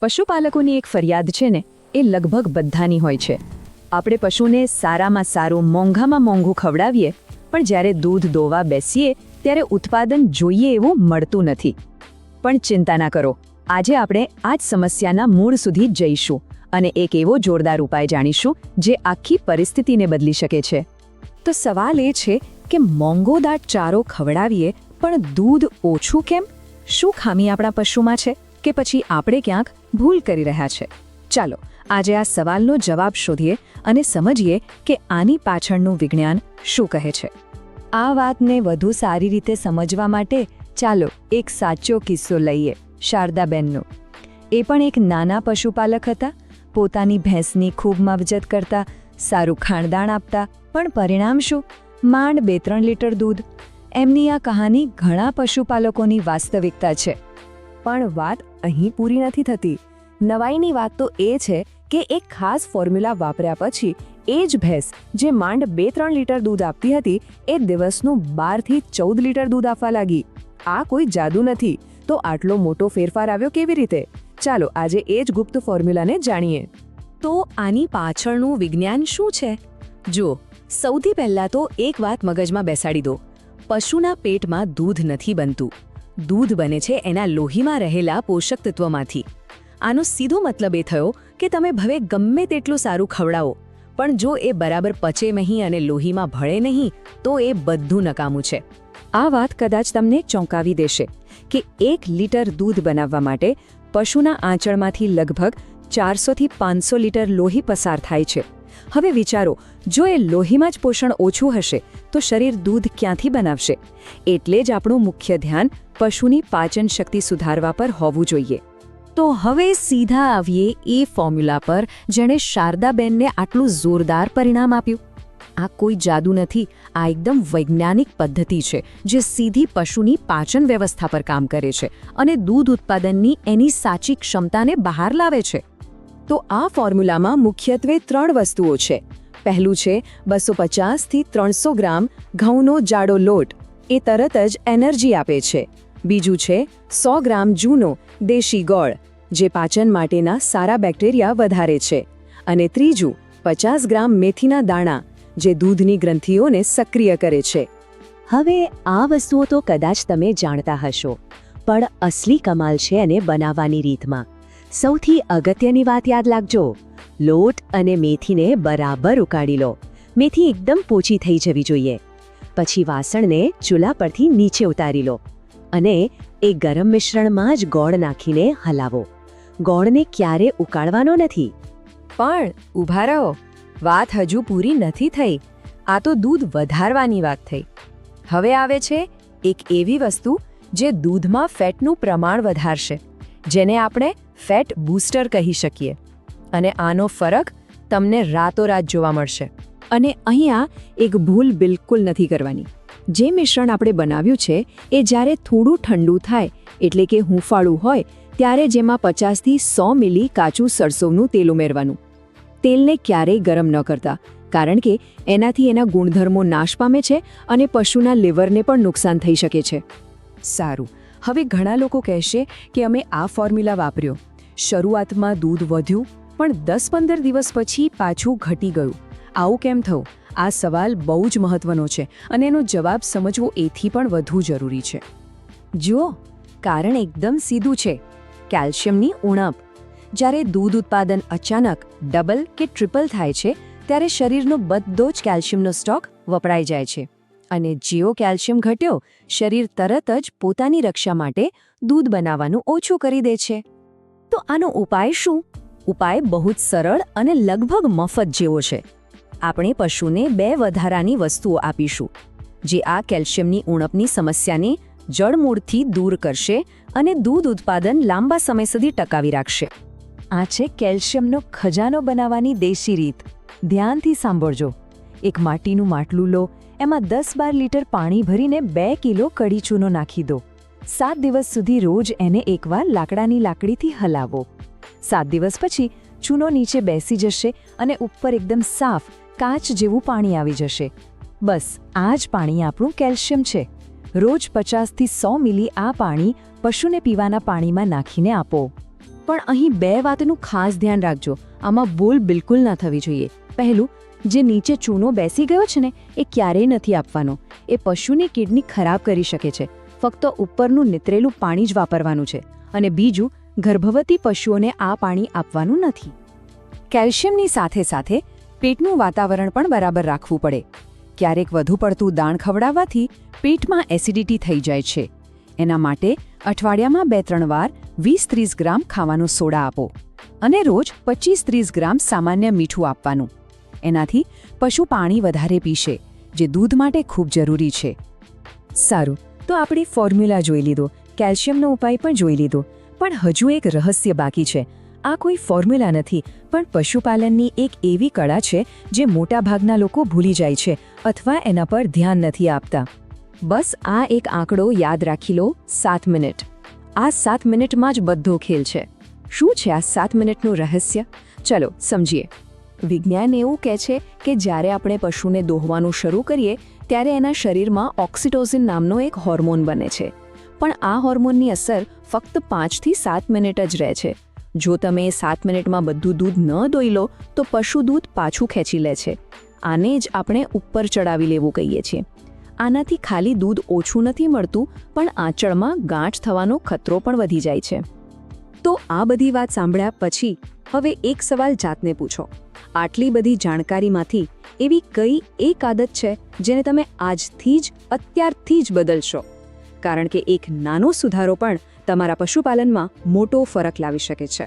પશુપાલકોની એક ફરિયાદ છે ને, એ લગભગ બધાની હોય છે. આપણે પશુને સારામાં સારું મોંઘામાં મોંઘું ખવડાવીએ, પણ જ્યારે દૂધ દોવા બેસીએ ત્યારે ઉત્પાદન જોઈએ એવું મળતું નથી. પણ ચિંતા ના કરો, આજે આપણે આ જ સમસ્યાના મૂળ સુધી જઈશું અને એક એવો જોરદાર ઉપાય જાણીશું જે આખી પરિસ્થિતિને બદલી શકે છે. તો સવાલ એ છે કે મોંઘો દાટ ચારો ખવડાવીએ પણ દૂધ ઓછું કેમ? શું ખામી આપણા પશુમાં છે કે પછી આપણે ક્યાંક ભૂલ કરી રહ્યા છે? ચાલો આજે આ સવાલનો જવાબ શોધીએ અને સમજીએ કે આની પાછળનું વિજ્ઞાન શું કહે છે. આ વાતને વધુ સારી રીતે સમજવા માટે ચાલો એક સાચો કિસ્સો લઈએ, શારદાબેનનો. એ પણ એક નાના પશુપાલક હતા. પોતાની ભેંસની ખૂબ માવજત કરતા, સારું ખાણદાણ આપતા, પણ પરિણામ શું? માંડ 2-3 લીટર દૂધ. એમની આ કહાની ઘણા પશુપાલકોની વાસ્તવિકતા છે. પણ વાત અહીં પૂરી નથી થતી. નવાઈની વાત તો એ છે કે એક ખાસ ફોર્મ્યુલા વાપર્યા પછી એ જ ભેંસ જે માંડ 2-3 લીટર દૂધ આપતી હતી એ દિવસનું 12 થી 14 લીટર દૂધ આપવા લાગી. આ કોઈ જાદુ નથી. તો આટલો મોટો ફેરફાર આવ્યો કેવી રીતે? ચાલો આજે એ જ ગુપ્ત ફોર્મ્યુલાને જાણીએ. તો આની પાછળનું વિજ્ઞાન શું છે? જો, સૌથી પહેલાં તો એક વાત મગજમાં બેસાડી દો. પશુના પેટમાં દૂધ નથી બનતું. દૂધ બને છે એના લોહીમાં રહેલા પોષક તત્વોમાંથી. આનો સીધો મતલબ એ થયો કે તમે ભલે ગમે તેટલું સારું ખવડાવો, પણ જો એ બરાબર પચે નહીં અને લોહીમાં ભળે નહીં તો એ બધું નકામું છે. આ વાત કદાચ તમને ચોંકાવી દેશે કે 1 લીટર દૂધ બનાવવા માટે પશુના આંચળમાંથી લગભગ 400 થી 500 લીટર લોહી પસાર થાય છે. હવે વિચારો, જો એ લોહીમાં જ પોષણ ઓછું હશે તો શરીર દૂધ ક્યાંથી બનાવશે? એટલે જ આપણું મુખ્ય ધ્યાન પશુની પાચન શક્તિ સુધારવા પર હોવું જોઈએ. તો હવે સીધા આવીએ એ ફોર્મ્યુલા પર જેણે શારદાબેનને આટલું જોરદાર પરિણામ આપ્યું. આ કોઈ જાદુ નથી. આ એકદમ વૈજ્ઞાનિક પદ્ધતિ છે જે સીધી પશુની પાચન વ્યવસ્થા પર કામ કરે છે અને દૂધ ઉત્પાદનની એની સાચી ક્ષમતાને બહાર લાવે છે. તો આ ફોર્મ્યુલામાં મુખ્યત્વે 3 વસ્તુઓ છે. પહેલું છે 250 થી 300 ગ્રામ ઘઉંનો જાડો લોટ. એ તરત જ એનર્જી આપે છે. બીજું છે 100 ગ્રામ જૂનો દેશી ગોળ, જે પાચન માટેના સારા બેક્ટેરિયા વધારે છે. અને ત્રીજું 50 ગ્રામ મેથીના દાણા, જે દૂધની ગ્રંથિઓને સક્રિય કરે છે. હવે આ વસ્તુઓ તો કદાચ તમે જાણતા હશો, પણ અસલી કમાલ છે એને બનાવવાની રીતમાં. સૌથી અગત્યની વાત યાદ રાખજો. લોટ અને મેથીને બરાબર ઉકાળી લો. મેથી એકદમ પોચી થઈ જવી જોઈએ. પછી વાસણને ચૂલા પરથી નીચે ઉતારી લો અને એ ગરમ મિશ્રણમાં જ ગોળ નાખીને હલાવો. ગોળને ક્યારે ઉકાળવાનો નથી. પણ ઊભા રહો, વાત હજુ પૂરી નથી થઈ. આ તો દૂધ વધારવાની વાત થઈ. હવે આવે છે એક એવી વસ્તુ જે દૂધમાં ફેટનું પ્રમાણ વધારશે, જેને આપણે ફેટ બૂસ્ટર કહી શકીએ. અને આનો ફરક તમને રાતોરાત જોવા મળશે. અને અહીંયા એક ભૂલ બિલકુલ નથી કરવાની. જે મિશ્રણ આપણે બનાવ્યું છે એ જ્યારે થોડું ઠંડુ થાય, એટલે કે હૂંફાળું હોય, ત્યારે જેમાં 50 થી 100 મિલી કાચું સરસોનું તેલ ઉમેરવાનું. તેલને ક્યારેય ગરમ ન કરતા, કારણ કે એનાથી એના ગુણધર્મો નાશ પામે છે અને પશુના લીવરને પણ નુકસાન થઈ શકે છે. સારું, હવે ઘણા લોકો કહેશે કે અમે આ ફોર્મ્યુલા વાપર્યો, શરૂઆતમાં દૂધ વધ્યું, પણ 10-15 દિવસ પછી પાછું ઘટી ગયું. આવું કેમ થયું? આ સવાલ બહુ જ મહત્વનો છે અને એનો જવાબ સમજવો એથી પણ વધુ જરૂરી છે. જુઓ, કારણ એકદમ સીધું છે. કેલ્શિયમની ઉણપ. જ્યારે દૂધ ઉત્પાદન અચાનક ડબલ કે ટ્રિપલ થાય છે ત્યારે શરીરનો બધો જ કેલ્શિયમનો સ્ટોક વપરાઈ જાય છે. અને જેવો કેલ્શિયમ ઘટ્યો, શરીર તરત જ પોતાની રક્ષા માટે દૂધ બનાવવાનું ઓછું કરી દે છે. તો આનો ઉપાય શું? ઉપાય બહુ જ સરળ અને લગભગ મફત જેવો છે. આપણે પશુને 2 વધારાની વસ્તુઓ આપીશું, જે આ કેલ્શિયમની ઉણપની સમસ્યાને જડમૂળથી દૂર કરશે અને દૂધ ઉત્પાદન લાંબા સમય સુધી ટકાવી રાખશે. આ છે કેલ્શિયમનો ખજાનો બનાવવાની દેશી રીત. ધ્યાનથી સાંભળજો. એક માટીનું માટલું લો, એમાં 10-12 લીટર પાણી ભરીને 2 કિલો કડી ચૂનો નાખી દો. 7 દિવસ સુધી રોજ એને એકવાર લાકડાની લાકડીથી હલાવો. 7 દિવસ પછી ચૂનો નીચે બેસી જશે અને ઉપર એકદમ સાફ કાચ જેવું પાણી આવી જશે. બસ આ જ પાણી આપણું કેલ્શિયમ છે. રોજ 50 થી 100 મિલી આ પાણી પશુને પીવાના પાણીમાં નાખીને આપો. પણ અહીં 2 વાતનું ખાસ ધ્યાન રાખજો. આમાં ભૂલ બિલકુલ ના થવી જોઈએ. પહેલું, જે નીચે ચૂનો બેસી ગયો છે ને એ ક્યારેય નથી આપવાનો. એ પશુની કિડની ખરાબ કરી શકે છે. ફક્ત ઉપરનું નીતરેલું પાણી જ વાપરવાનું છે. અને બીજું, ગર્ભવતી પશુઓને આ પાણી આપવાનું નથી. કેલ્શિયમની સાથે સાથે પેટનું વાતાવરણ પણ બરાબર રાખવું પડે. ક્યારેક વધુ પડતું દાણ ખવડાવવાથી પેટમાં એસિડિટી થઈ જાય છે. એના માટે અઠવાડિયામાં 2-3 વાર 20-30 ગ્રામ ખાવાનો સોડા આપો અને રોજ 25-30 ગ્રામ સામાન્ય મીઠું આપવાનું. એનાથી પશુ પાણી વધારે પીશે, જે દૂધ માટે ખૂબ જરૂરી છે. સારું, તો આપણે ફોર્મ્યુલા જોઈ લીધો, કેલ્શિયમનો ઉપાય પણ જોઈ લીધો, પણ હજુ એક રહસ્ય બાકી છે. આ કોઈ ફોર્મ્યુલા નથી, પણ પશુપાલનની એક એવી કળા છે જે મોટાભાગના લોકો ભૂલી જાય છે અથવા એના પર ધ્યાન નથી આપતા. બસ આ એક આંકડો યાદ રાખી લો, 7 મિનિટ. આ 7 મિનિટમાં જ બધો ખેલ છે. શું છે આ 7 મિનિટનું રહસ્ય? ચલો સમજીએ. વિજ્ઞાન એવું કહે છે કે જ્યારે આપણે પશુને દોહવાનું શરૂ કરીએ ત્યારે એના શરીરમાં ઓક્સિટોસિન નામનો એક હોર્મોન બને છે. પણ આ હોર્મોનની અસર ફક્ત 5થી 7 મિનિટ જ રહે છે. જો તમે 7 મિનિટમાં બધું દૂધ ન દોઈ લો તો પશુ દૂધ પાછું ખેંચી લે છે. આને જ આપણે ઉપર ચડાવી લેવું કહીએ છીએ. આનાથી ખાલી દૂધ ઓછું નથી મળતું, પણ આંચળમાં ગાંઠ થવાનો ખતરો પણ વધી જાય છે. તો આ બધી વાત સાંભળ્યા પછી હવે એક સવાલ જાતને પૂછો. આટલી બધી જાણકારીમાંથી એવી કઈ એક આદત છે જેને તમે આજથી જ, અત્યારથી જ બદલશો? કારણ કે એક નાનો સુધારો પણ તમારા પશુપાલનમાં મોટો ફરક લાવી શકે છે.